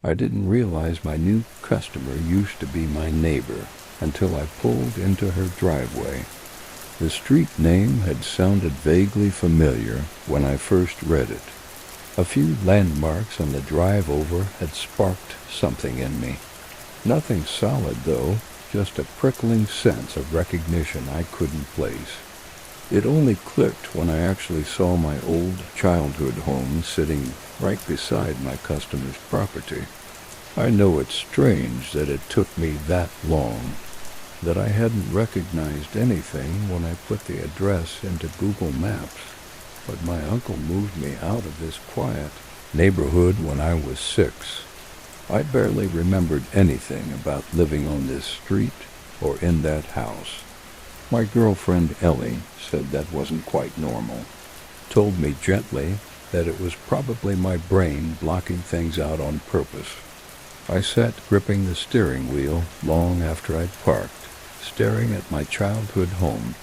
I didn't realize my new customer used to be my neighbor until I pulled into her driveway. The street name had sounded vaguely familiar when I first read it. A few landmarks on the drive over had sparked something in me. Nothing solid, though, just a prickling sense of recognition I couldn't place. It only clicked when I actually saw my old childhood home sitting right beside my customer's property. I know it's strange that it took me that long, that I hadn't recognized anything when I put the address into Google Maps, but my uncle moved me out of this quiet neighborhood when I was 6. I barely remembered anything about living on this street or in that house. My girlfriend Ellie said that wasn't quite normal, told me gently that it was probably my brain blocking things out on purpose. I sat gripping the steering wheel long after I'd parked, staring at my childhood home.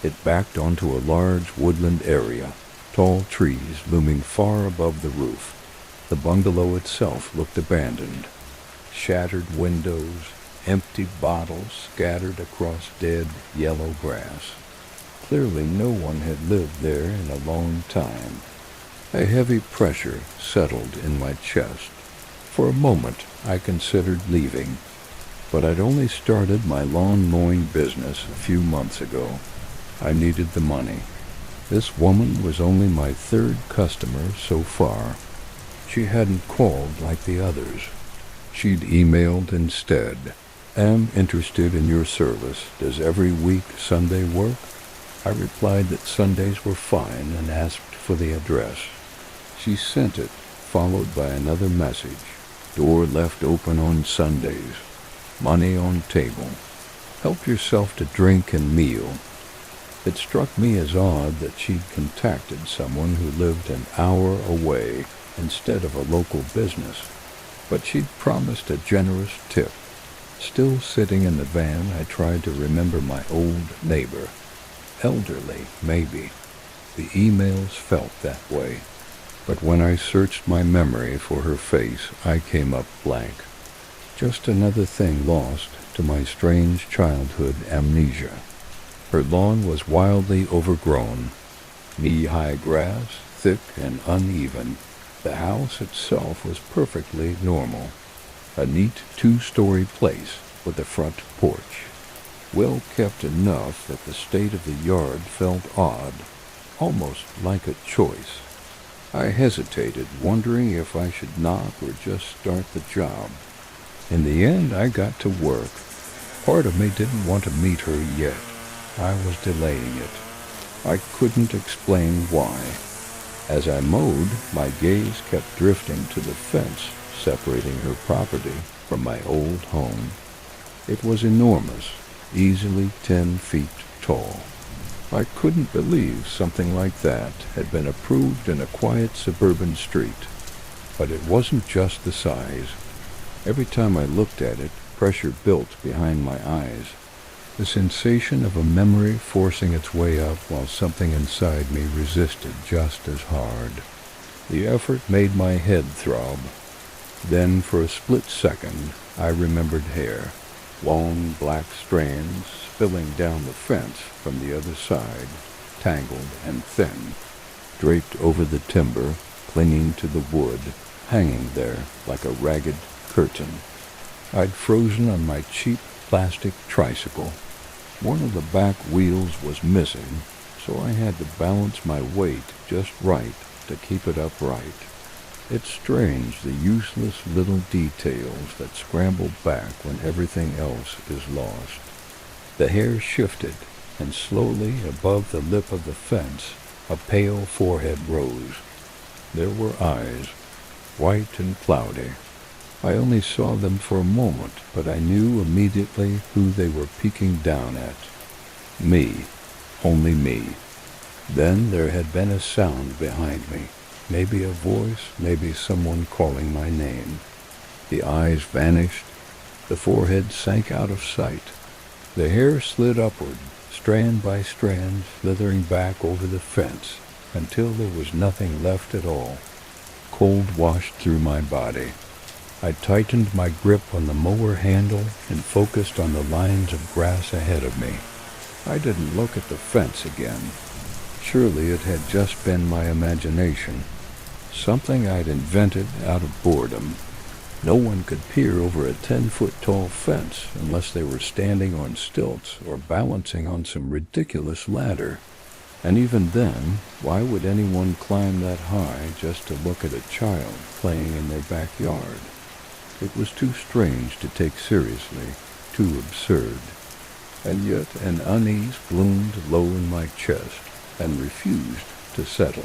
It backed onto a large woodland area, tall trees looming far above the roof. The bungalow itself looked abandoned. Shattered windows, empty bottles scattered across dead yellow grass. Clearly no one had lived there in a long time. A heavy pressure settled in my chest. For a moment I considered leaving, but I'd only started my lawn mowing business a few months ago. I needed the money. This woman was only my 3rd customer so far. She hadn't called like the others. She'd emailed instead. Am interested in your service. Does every week Sunday work? I replied that Sundays were fine and asked for the address. She sent it, followed by another message. Door left open on Sundays. Money on table. Help yourself to drink and meal. It struck me as odd that she'd contacted someone who lived an hour away instead of a local business, but she'd promised a generous tip. Still sitting in the van, I tried to remember my old neighbor. Elderly, maybe. The emails felt that way. But when I searched my memory for her face, I came up blank. Just another thing lost to my strange childhood amnesia. Her lawn was wildly overgrown. Knee-high grass, thick and uneven. The house itself was perfectly normal. A neat 2-story place with a front porch. Well kept enough that the state of the yard felt odd, almost like a choice. I hesitated, wondering if I should knock or just start the job. In the end, I got to work. Part of me didn't want to meet her yet. I was delaying it. I couldn't explain why. As I mowed, my gaze kept drifting to the fence separating her property from my old home. It was enormous, easily 10 feet tall. I couldn't believe something like that had been approved in a quiet suburban street. But it wasn't just the size. Every time I looked at it, pressure built behind my eyes. The sensation of a memory forcing its way up while something inside me resisted just as hard. The effort made my head throb. Then, for a split second, I remembered hair. Long black strands spilling down the fence from the other side, tangled and thin, draped over the timber, clinging to the wood, hanging there like a ragged curtain. I'd frozen on my cheap plastic tricycle. One of the back wheels was missing, so I had to balance my weight just right to keep it upright. It's strange, the useless little details that scramble back when everything else is lost. The hair shifted, and slowly above the lip of the fence, a pale forehead rose. There were eyes, white and cloudy. I only saw them for a moment, but I knew immediately who they were peeking down at. Me. Only me. Then there had been a sound behind me. Maybe a voice, maybe someone calling my name. The eyes vanished. The forehead sank out of sight. The hair slid upward, strand by strand, slithering back over the fence, until there was nothing left at all. Cold washed through my body. I tightened my grip on the mower handle and focused on the lines of grass ahead of me. I didn't look at the fence again. Surely it had just been my imagination, something I'd invented out of boredom. No one could peer over a 10-foot-tall fence unless they were standing on stilts or balancing on some ridiculous ladder. And even then, why would anyone climb that high just to look at a child playing in their backyard? It was too strange to take seriously, too absurd. And yet an unease bloomed low in my chest and refused to settle,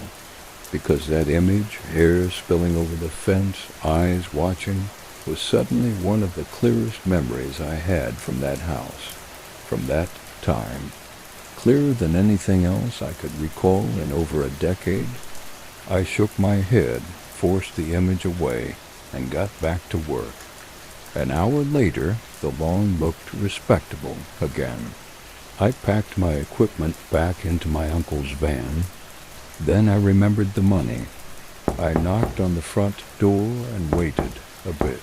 because that image, hair spilling over the fence, eyes watching, was suddenly one of the clearest memories I had from that house, from that time. Clearer than anything else I could recall in over a decade. I shook my head, forced the image away, and got back to work. An hour later, the lawn looked respectable again. I packed my equipment back into my uncle's van. Then I remembered the money. I knocked on the front door and waited a bit.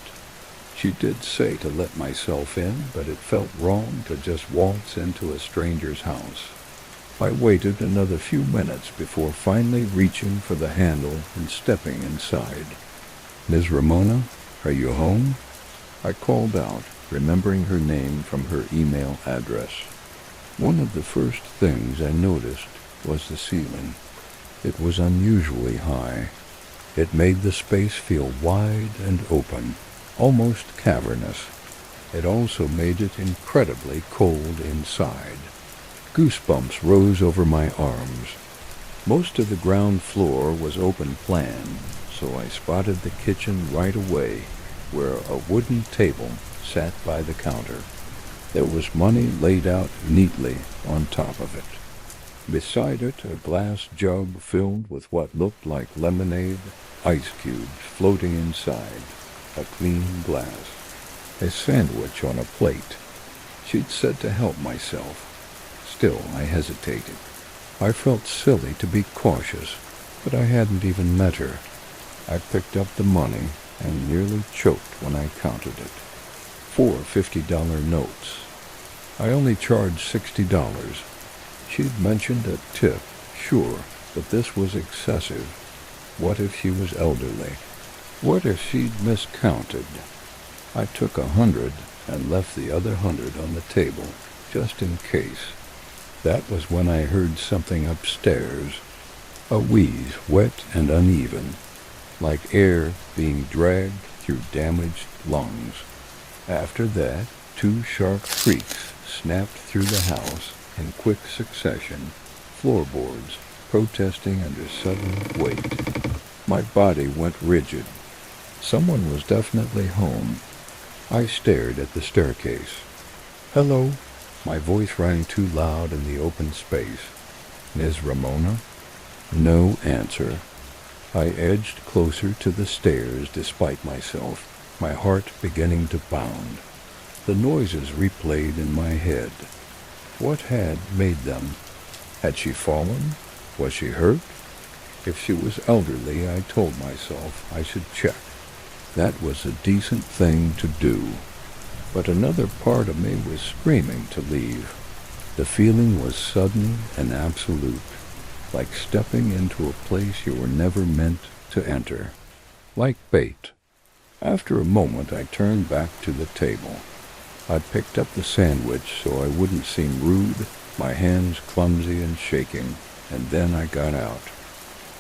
She did say to let myself in, but it felt wrong to just waltz into a stranger's house. I waited another few minutes before finally reaching for the handle and stepping inside. "Ms. Ramona, are you home?" I called out, remembering her name from her email address. One of the first things I noticed was the ceiling. It was unusually high. It made the space feel wide and open, almost cavernous. It also made it incredibly cold inside. Goosebumps rose over my arms. Most of the ground floor was open plan, so I spotted the kitchen right away, where a wooden table sat by the counter. There was money laid out neatly on top of it. Beside it, a glass jug filled with what looked like lemonade, ice cubes floating inside, a clean glass. A sandwich on a plate. She'd said to help myself. Still, I hesitated. I felt silly to be cautious, but I hadn't even met her. I picked up the money and nearly choked when I counted it. 4 $50 notes. I only charged $60. She'd mentioned a tip, sure, but this was excessive. What if she was elderly? What if she'd miscounted? I took 100 and left the other 100 on the table, just in case. That was when I heard something upstairs. A wheeze, wet and uneven, like air being dragged through damaged lungs. After that, 2 sharp creaks snapped through the house in quick succession, floorboards protesting under sudden weight. My body went rigid. Someone was definitely home. I stared at the staircase. "Hello." My voice rang too loud in the open space. "Ms. Ramona?" No answer. I edged closer to the stairs despite myself, my heart beginning to pound. The noises replayed in my head. What had made them? Had she fallen? Was she hurt? If she was elderly, I told myself I should check. That was a decent thing to do. But another part of me was screaming to leave. The feeling was sudden and absolute, like stepping into a place you were never meant to enter. Like bait. After a moment, I turned back to the table. I picked up the sandwich so I wouldn't seem rude, my hands clumsy and shaking, and then I got out.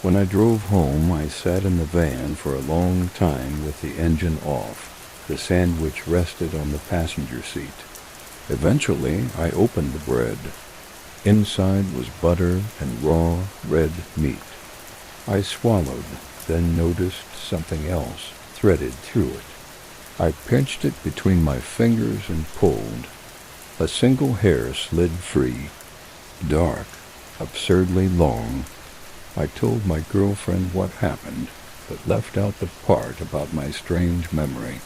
When I drove home, I sat in the van for a long time with the engine off. The sandwich rested on the passenger seat. Eventually, I opened the bread. Inside was butter and raw red meat. I swallowed, then noticed something else threaded through it. I pinched it between my fingers and pulled. A single hair slid free. Dark, absurdly long. I told my girlfriend what happened, but left out the part about my strange memory.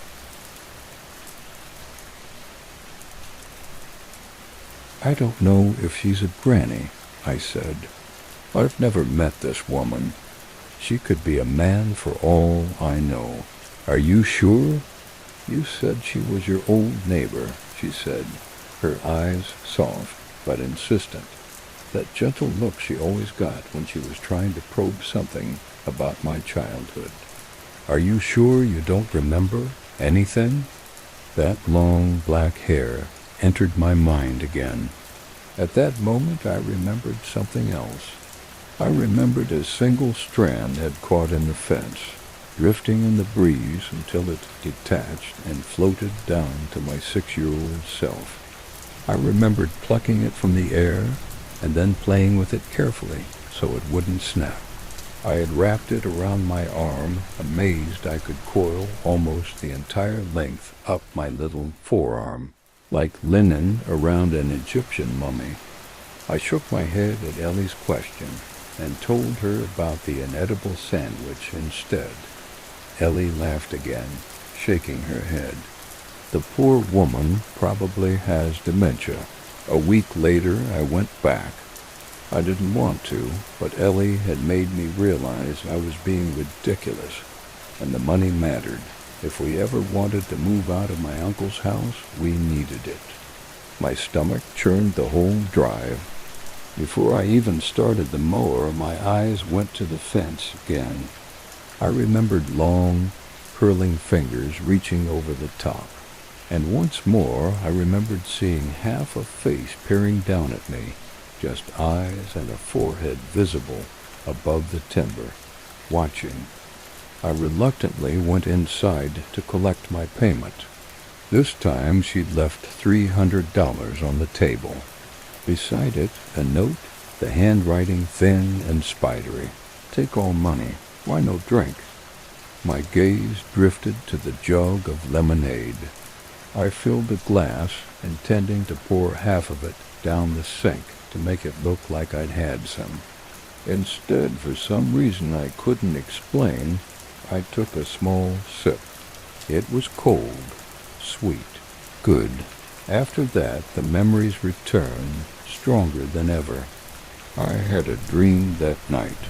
"I don't know if she's a granny," I said. "I've never met this woman. She could be a man for all I know." "Are you sure?" "You said she was your old neighbor," she said, her eyes soft but insistent, that gentle look she always got when she was trying to probe something about my childhood. "Are you sure you don't remember anything?" That long black hair entered my mind again. At that moment I remembered something else. I remembered a single strand had caught in the fence, drifting in the breeze until it detached and floated down to my 6-year-old self. I remembered plucking it from the air and then playing with it carefully so it wouldn't snap. I had wrapped it around my arm, amazed I could coil almost the entire length up my little forearm, like linen around an Egyptian mummy. I shook my head at Ellie's question and told her about the inedible sandwich instead. Ellie laughed again, shaking her head. The poor woman probably has dementia. A week later I went back. I didn't want to, but Ellie had made me realize I was being ridiculous, and the money mattered. If we ever wanted to move out of my uncle's house, we needed it. My stomach churned the whole drive. Before I even started the mower, my eyes went to the fence again. I remembered long, curling fingers reaching over the top, and once more I remembered seeing half a face peering down at me, just eyes and a forehead visible above the timber, watching. I reluctantly went inside to collect my payment. This time she'd left $300 on the table. Beside it, a note, the handwriting thin and spidery. "Take all money. Why no drink?" My gaze drifted to the jug of lemonade. I filled a glass, intending to pour half of it down the sink to make it look like I'd had some. Instead, for some reason I couldn't explain, I took a small sip. It was cold, sweet, good. After that, the memories returned, stronger than ever. I had a dream that night.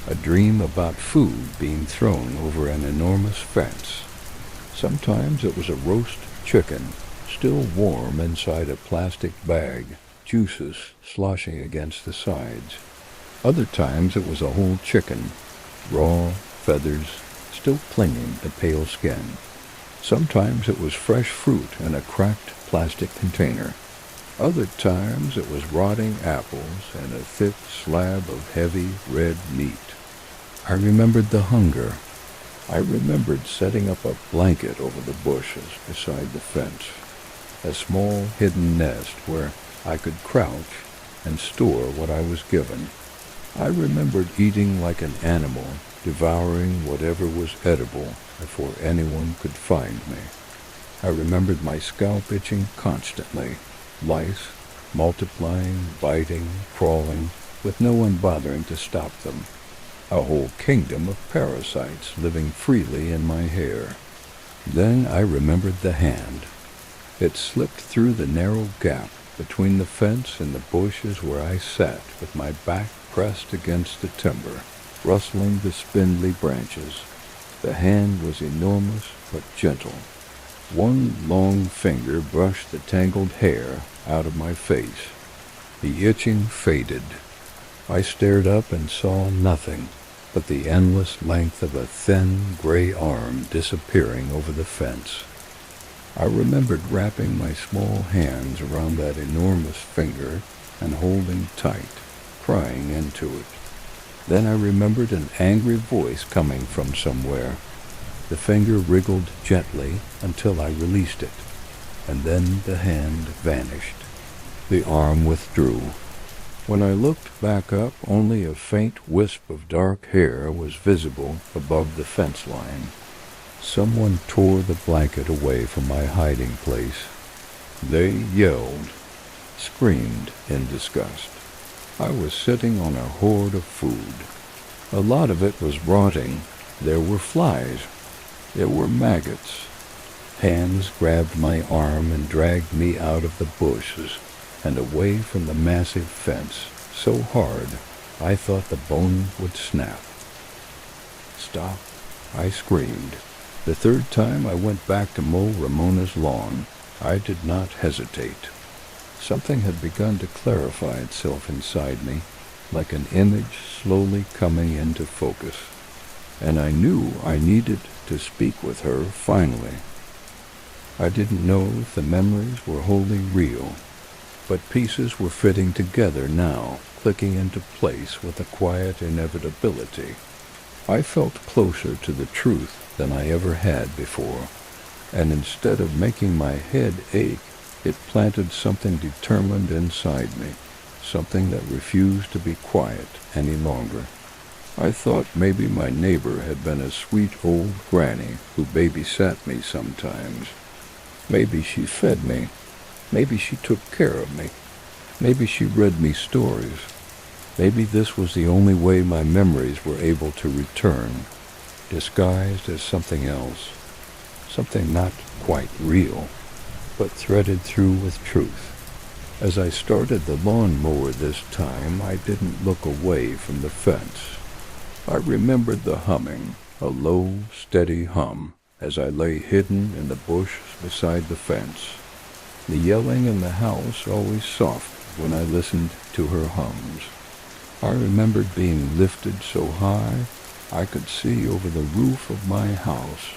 A dream about food being thrown over an enormous fence. Sometimes it was a roast chicken, still warm inside a plastic bag, juices sloshing against the sides. Other times it was a whole chicken, raw, feathers still clinging to pale skin. Sometimes it was fresh fruit in a cracked plastic container. Other times it was rotting apples and a thick slab of heavy red meat. I remembered the hunger. I remembered setting up a blanket over the bushes beside the fence, a small hidden nest where I could crouch and store what I was given. I remembered eating like an animal, devouring whatever was edible before anyone could find me. I remembered my scalp itching constantly, lice multiplying, biting, crawling, with no one bothering to stop them. A whole kingdom of parasites living freely in my hair. Then I remembered the hand. It slipped through the narrow gap between the fence and the bushes where I sat with my back pressed against the timber, rustling the spindly branches. The hand was enormous but gentle. One long finger brushed the tangled hair out of my face. The itching faded. I stared up and saw nothing but the endless length of a thin gray arm disappearing over the fence. I remembered wrapping my small hands around that enormous finger and holding tight, prying into it. Then I remembered an angry voice coming from somewhere. The finger wriggled gently until I released it, and then the hand vanished. The arm withdrew. When I looked back up, only a faint wisp of dark hair was visible above the fence line. Someone tore the blanket away from my hiding place. They yelled, screamed in disgust. I was sitting on a hoard of food. A lot of it was rotting. There were flies. There were maggots. Hands grabbed my arm and dragged me out of the bushes and away from the massive fence, so hard I thought the bone would snap. "Stop," I screamed. The third time I went back to mow Ramona's lawn, I did not hesitate. Something had begun to clarify itself inside me, like an image slowly coming into focus, and I knew I needed to speak with her finally. I didn't know if the memories were wholly real, but pieces were fitting together now, clicking into place with a quiet inevitability. I felt closer to the truth than I ever had before, and instead of making my head ache, it planted something determined inside me, something that refused to be quiet any longer. I thought maybe my neighbor had been a sweet old granny who babysat me sometimes. Maybe she fed me. Maybe she took care of me. Maybe she read me stories. Maybe this was the only way my memories were able to return, disguised as something else, something not quite real, but threaded through with truth. As I started the lawnmower this time, I didn't look away from the fence. I remembered the humming, a low, steady hum, as I lay hidden in the bush beside the fence. The yelling in the house always soft when I listened to her hums. I remembered being lifted so high I could see over the roof of my house.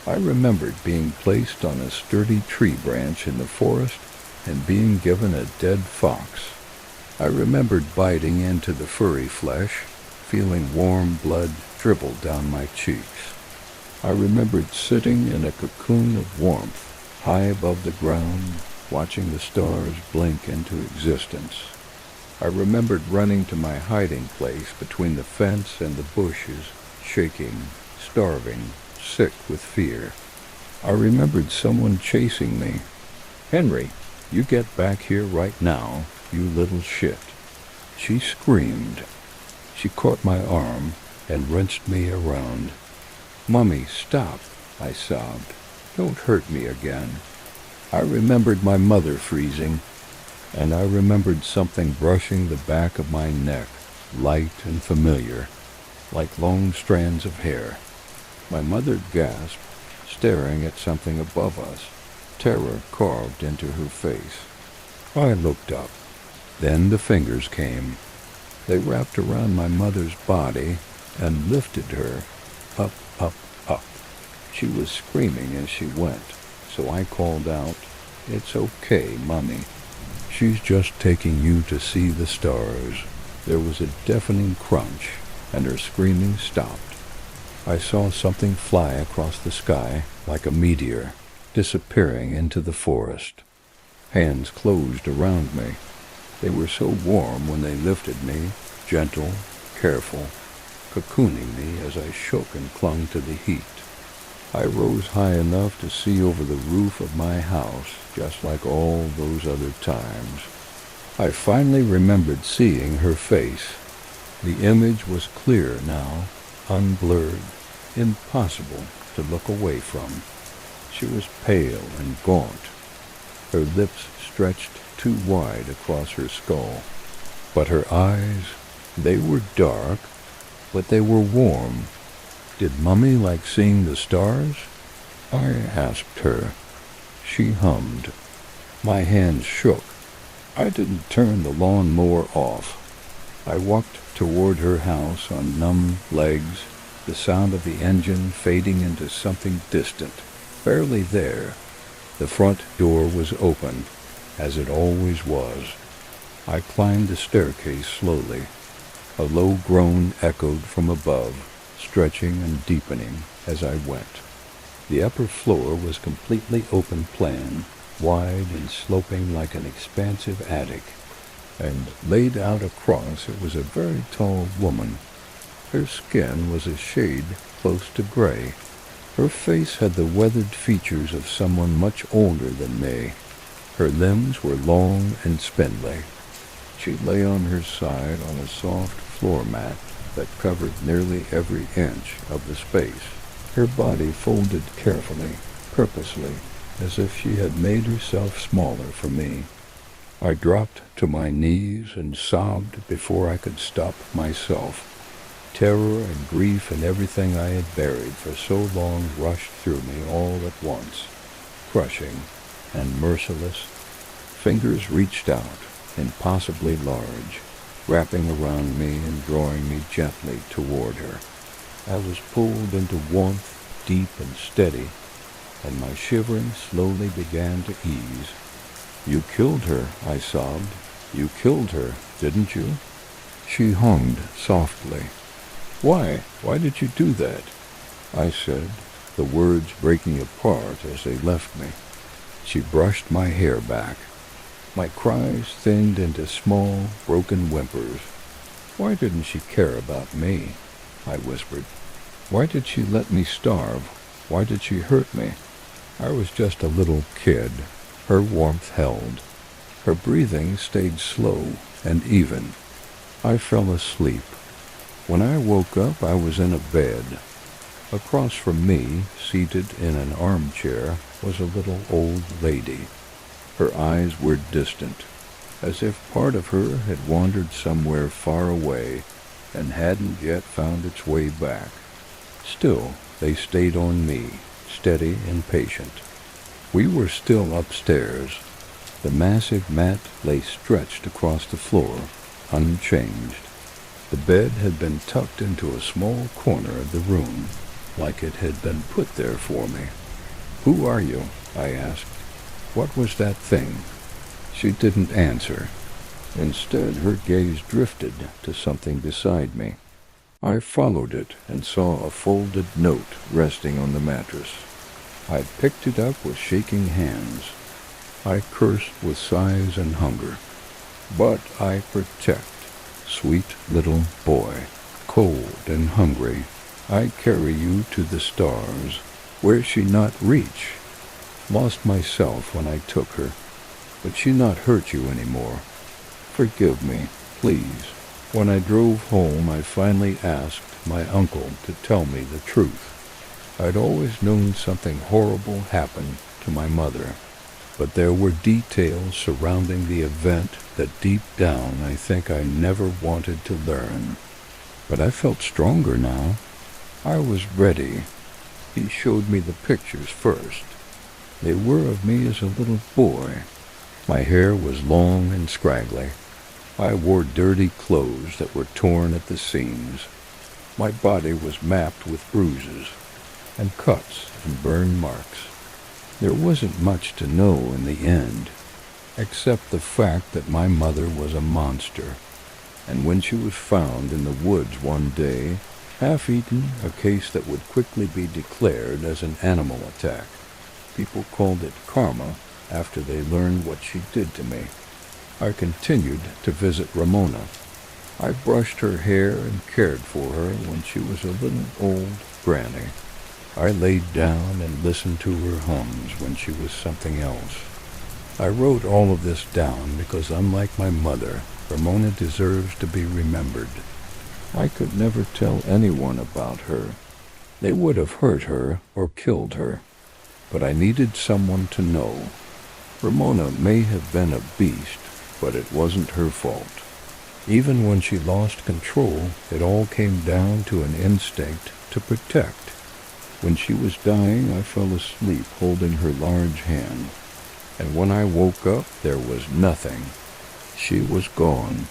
I remembered being placed on a sturdy tree branch in the forest and being given a dead fox. I remembered biting into the furry flesh, feeling warm blood dribble down my cheeks. I remembered sitting in a cocoon of warmth, high above the ground, watching the stars blink into existence. I remembered running to my hiding place between the fence and the bushes, shaking, starving, sick with fear. I remembered someone chasing me. "Henry, you get back here right now, you little shit." She screamed. She caught my arm and wrenched me around. "Mummy, stop," I sobbed. "Don't hurt me again." I remembered my mother freezing, and I remembered something brushing the back of my neck, light and familiar, like long strands of hair. My mother gasped, staring at something above us, terror carved into her face. I looked up. Then the fingers came. They wrapped around my mother's body and lifted her up, up, up. She was screaming as she went, so I called out, "It's okay, Mummy. She's just taking you to see the stars." There was a deafening crunch, and her screaming stopped. I saw something fly across the sky like a meteor, disappearing into the forest. Hands closed around me. They were so warm when they lifted me, gentle, careful, cocooning me as I shook and clung to the heat. I rose high enough to see over the roof of my house, just like all those other times. I finally remembered seeing her face. The image was clear now, unblurred, impossible to look away from. She was pale and gaunt. Her lips stretched too wide across her skull. But her eyes, they were dark, but they were warm. Did Mummy like seeing the stars? I asked her. She hummed. My hands shook. I didn't turn the lawnmower off. I walked toward her house on numb legs, the sound of the engine fading into something distant. Barely there. The front door was open, as it always was. I climbed the staircase slowly. A low groan echoed from above, stretching and deepening as I went. The upper floor was completely open plan, wide and sloping like an expansive attic, and laid out across it was a very tall woman. Her skin was a shade close to gray. Her face had the weathered features of someone much older than me. Her limbs were long and spindly. She lay on her side on a soft floor mat that covered nearly every inch of the space. Her body folded carefully, purposely, as if she had made herself smaller for me. I dropped to my knees and sobbed before I could stop myself. Terror and grief and everything I had buried for so long rushed through me all at once, crushing and merciless. Fingers reached out, impossibly large, wrapping around me and drawing me gently toward her. I was pulled into warmth, deep and steady, and my shivering slowly began to ease. "You killed her," I sobbed. "You killed her, didn't you?" She hummed softly. "Why? Why did you do that?" I said, the words breaking apart as they left me. She brushed my hair back. My cries thinned into small, broken whimpers. "Why didn't she care about me?" I whispered. "Why did she let me starve? Why did she hurt me? I was just a little kid." Her warmth held. Her breathing stayed slow and even. I fell asleep. When I woke up, I was in a bed. Across from me, seated in an armchair, was a little old lady. Her eyes were distant, as if part of her had wandered somewhere far away and hadn't yet found its way back. Still, they stayed on me, steady and patient. We were still upstairs. The massive mat lay stretched across the floor, unchanged. The bed had been tucked into a small corner of the room, like it had been put there for me. "Who are you?" I asked. "What was that thing?" She didn't answer. Instead, her gaze drifted to something beside me. I followed it and saw a folded note resting on the mattress. I picked it up with shaking hands. I cursed with sighs and hunger. "But I protect, sweet little boy, cold and hungry. I carry you to the stars, where she not reach. Lost myself when I took her, but she not hurt you anymore. Forgive me, please." When I drove home, I finally asked my uncle to tell me the truth. I'd always known something horrible happened to my mother, but there were details surrounding the event that deep down I think I never wanted to learn. But I felt stronger now. I was ready. He showed me the pictures first. They were of me as a little boy. My hair was long and scraggly. I wore dirty clothes that were torn at the seams. My body was mapped with bruises and cuts and burn marks. There wasn't much to know in the end, except the fact that my mother was a monster, and when she was found in the woods one day, half-eaten, a case that would quickly be declared as an animal attack. People called it karma after they learned what she did to me. I continued to visit Ramona. I brushed her hair and cared for her when she was a little old granny. I laid down and listened to her hums when she was something else. I wrote all of this down because, unlike my mother, Ramona deserves to be remembered. I could never tell anyone about her. They would have hurt her or killed her. But I needed someone to know. Ramona may have been a beast, but it wasn't her fault. Even when she lost control, it all came down to an instinct to protect. When she was dying, I fell asleep holding her large hand, and when I woke up, there was nothing. She was gone.